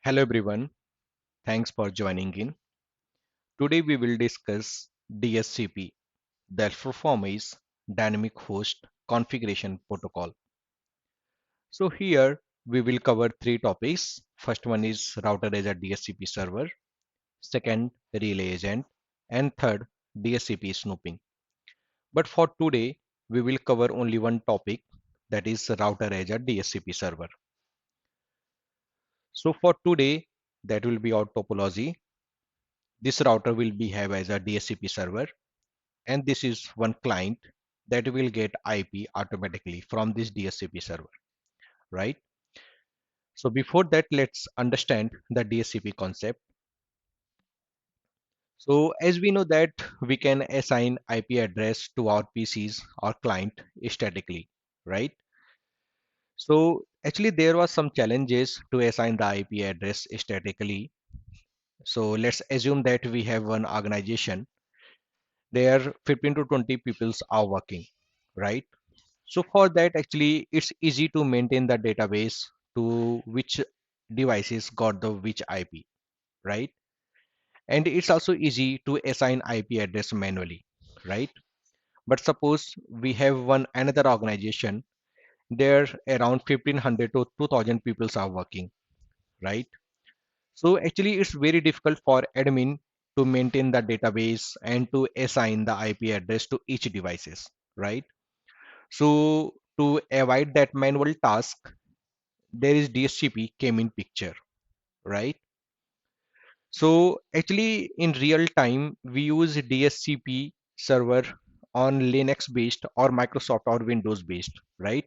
Hello everyone, thanks for joining in. Today we will discuss DHCP, the full form is Dynamic Host Configuration Protocol. So here we will cover three topics. First one is router as a DHCP server, second relay agent, and third DHCP snooping. But for today we will cover only one topic, that is router as a DHCP server. So for today that will be our topology. This router will behave as a DHCP server, and this is one client that will get IP automatically from this DHCP server, right? So before that, let's understand the DHCP concept. So as we know that we can assign IP address to our PCs or client statically, right? So actually there was some challenges to assign the IP address statically. So let's assume that we have one organization. There 15 to 20 people are working, right? So for that, actually, it's easy to maintain the database to which devices got the which IP, right? And it's also easy to assign IP address manually, right? But suppose we have one another organization, there around 1500 to 2000 people are working, right? So actually, it's very difficult for admin to maintain the database and to assign the IP address to each devices, right? So to avoid that manual task, there is DHCP came in picture, right? So actually in real time, we use DHCP server on Linux based or Microsoft or Windows based, right?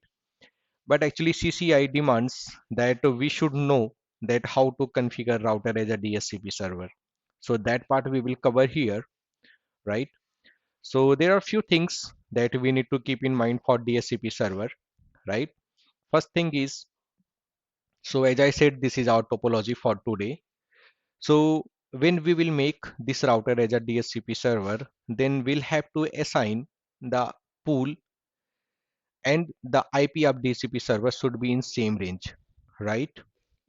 But actually CCIE demands that we should know that how to configure router as a DHCP server. So that part we will cover here, right? So there are few things that we need to keep in mind for DHCP server, right? First thing is, so as I said, this is our topology for today. So when we will make this router as a DHCP server, then we'll have to assign the pool, and the IP of DHCP server should be in same range, right?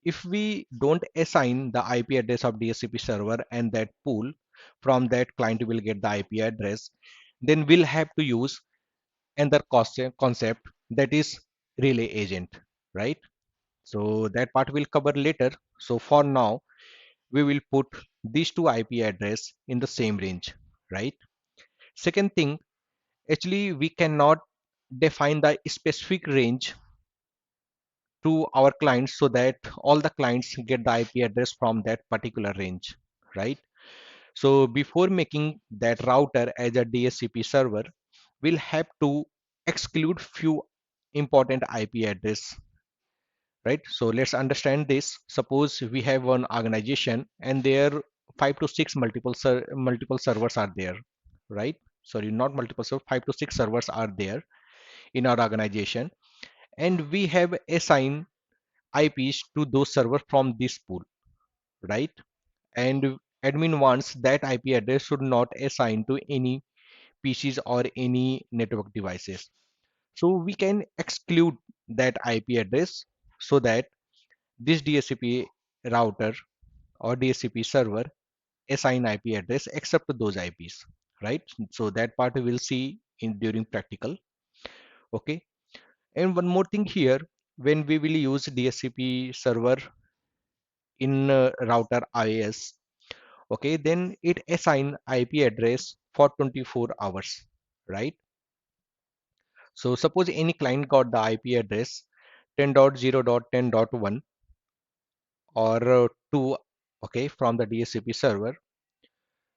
If we don't assign the IP address of DHCP server and that pool, from that client will get the IP address, then we'll have to use another concept, that is relay agent, right? So that part we'll cover later. So for now, we will put these two IP address in the same range, right? Second thing, actually we cannot define the specific range to our clients so that all the clients get the IP address from that particular range, right? So before making that router as a DHCP server, we'll have to exclude few important IP address, right? So let's understand this. Suppose we have one organization and there five to six multiple servers are there, right? Sorry, not multiple, so five to six servers are there in our organization, and we have assigned IPs to those servers from this pool, right? And admin wants that IP address should not assign to any PCs or any network devices. So we can exclude that IP address so that this DHCP router or DHCP server assign IP address except to those IPs, right? So that part we will see in during practical. Okay. And one more thing here, when we will use DHCP server in router IS, okay, then it assign IP address for 24 hours, right? So suppose any client got the IP address 10.0.10.1 or 2, okay, from the DHCP server.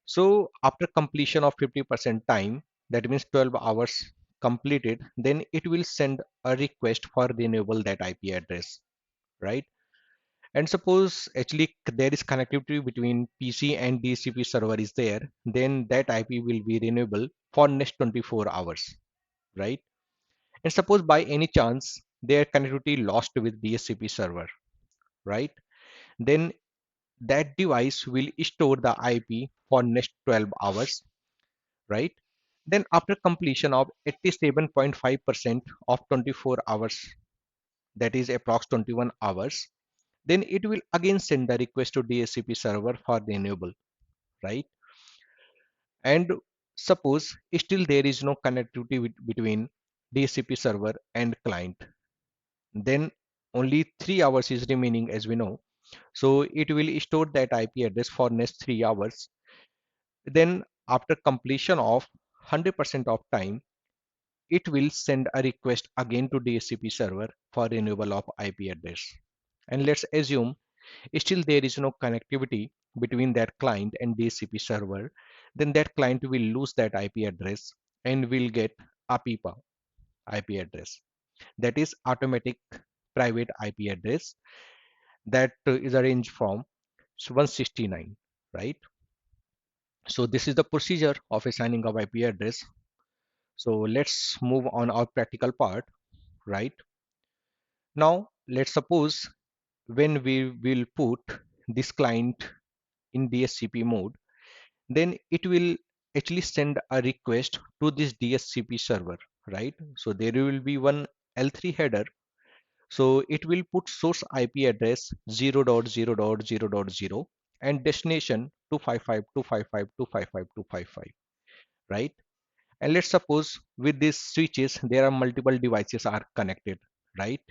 So after completion of 50% time, that means 12 hours completed, then it will send a request for renewable that IP address, right? And suppose actually there is connectivity between PC and DHCP server is there, then that IP will be renewable for next 24 hours, right? And suppose by any chance their connectivity lost with DHCP server, right? Then that device will store the IP for next 12 hours, right? Then after completion of 87.5% of 24 hours, that is approx 21 hours, then it will again send the request to DHCP server for the enable, right? And suppose still there is no connectivity between DHCP server and client, then only 3 hours is remaining as we know. So it will store that IP address for next 3 hours. Then after completion of 100% of time, it will send a request again to DHCP server for renewal of IP address. And let's assume still there is no connectivity between that client and DHCP server, then that client will lose that IP address and will get a PIPA IP address. That is automatic private IP address that is arranged from 169, right? So this is the procedure of assigning of IP address. So let's move on our practical part, right? Now let's suppose when we will put this client in DHCP mode, then it will actually send a request to this DHCP server, right? So there will be one L3 header. So it will put source IP address 0.0.0.0 and destination 255.255.255.255, right? And let's suppose with these switches, there are multiple devices are connected, right?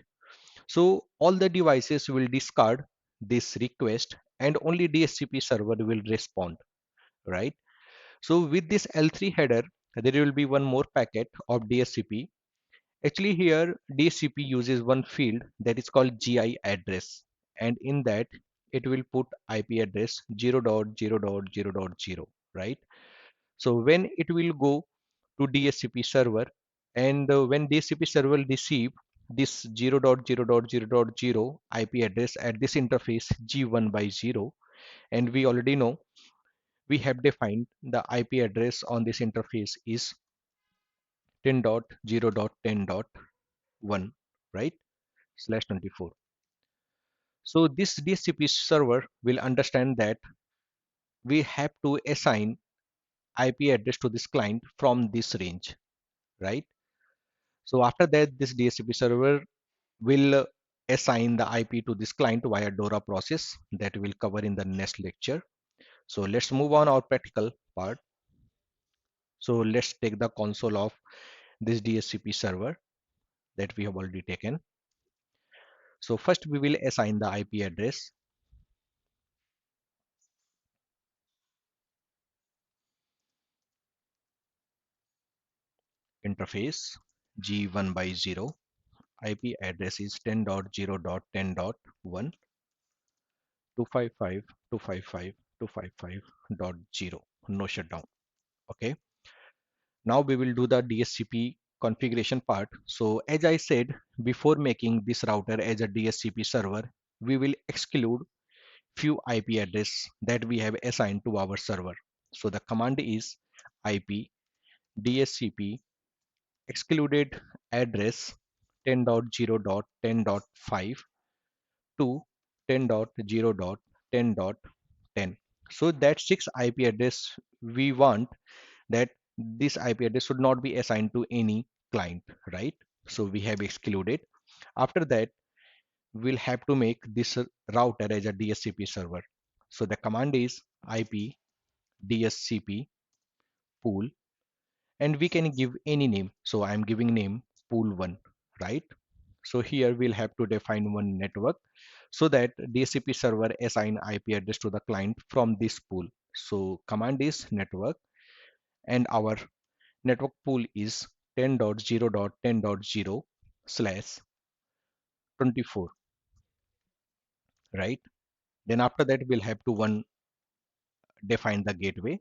So all the devices will discard this request and only DHCP server will respond, right? So with this L3 header, there will be one more packet of DHCP. Actually here DHCP uses one field that is called GI address, and in that it will put IP address 0.0.0.0, right? So when it will go to DHCP server, and when DHCP server will receive this 0.0.0.0 IP address at this interface G1 by 0, and we already know we have defined the IP address on this interface is 10.0.10.1, right? Slash 24. So this DHCP server will understand that we have to assign IP address to this client from this range, right? So after that, this DHCP server will assign the IP to this client via DORA process that we'll cover in the next lecture. So let's move on our practical part. So let's take the console of this DHCP server that we have already taken. So first we will assign the IP address. Interface G1 by 0. IP address is 10.0.10.1 255 255 255.0. No shutdown. Okay. Now we will do the DHCP configuration part. So as I said, before making this router as a DHCP server, we will exclude few IP address that we have assigned to our server. So the command is IP DHCP excluded address 10.0.10.5 to 10.0.10.10. So that 6 IP address we want that this IP address should not be assigned to any client, right? So we have excluded. After that, we'll have to make this router as a DHCP server. So the command is IP DHCP pool, and we can give any name. So I'm giving name pool1, right? So here we'll have to define one network so that DHCP server assign IP address to the client from this pool. So command is network, and our network pool is 10.0.10.0 slash 24, right? Then after that we'll have to one define the gateway.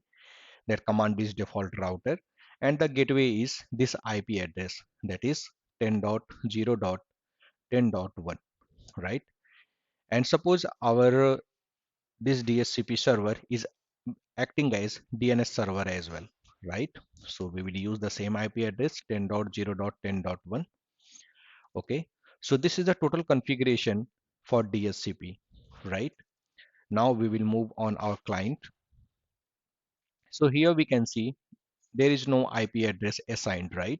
That command is default router, and the gateway is this IP address, that is 10.0.10.1, right? And suppose our this DHCP server is acting as DNS server as well, right? So we will use the same IP address 10.0.10.1. Okay, so this is the total configuration for DHCP, right? Now we will move on our client. So here we can see there is no IP address assigned, right?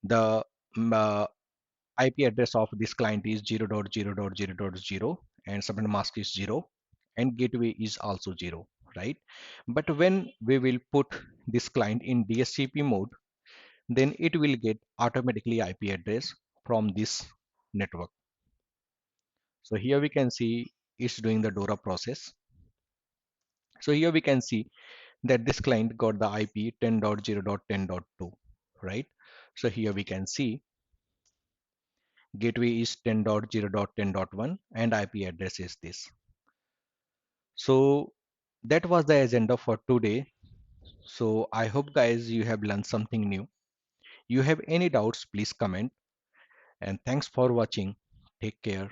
The IP address of this client is 0.0.0.0, and subnet mask is 0 and gateway is also 0, right? But when we will put this client in DHCP mode, then it will get automatically IP address from this network. So here we can see it's doing the DORA process. So here we can see that this client got the IP 10.0.10.2, right? So here we can see gateway is 10.0.10.1 and IP address is this. So that was the agenda for today. So I hope guys you have learned something new. You have any doubts, please comment, and thanks for watching. Take care.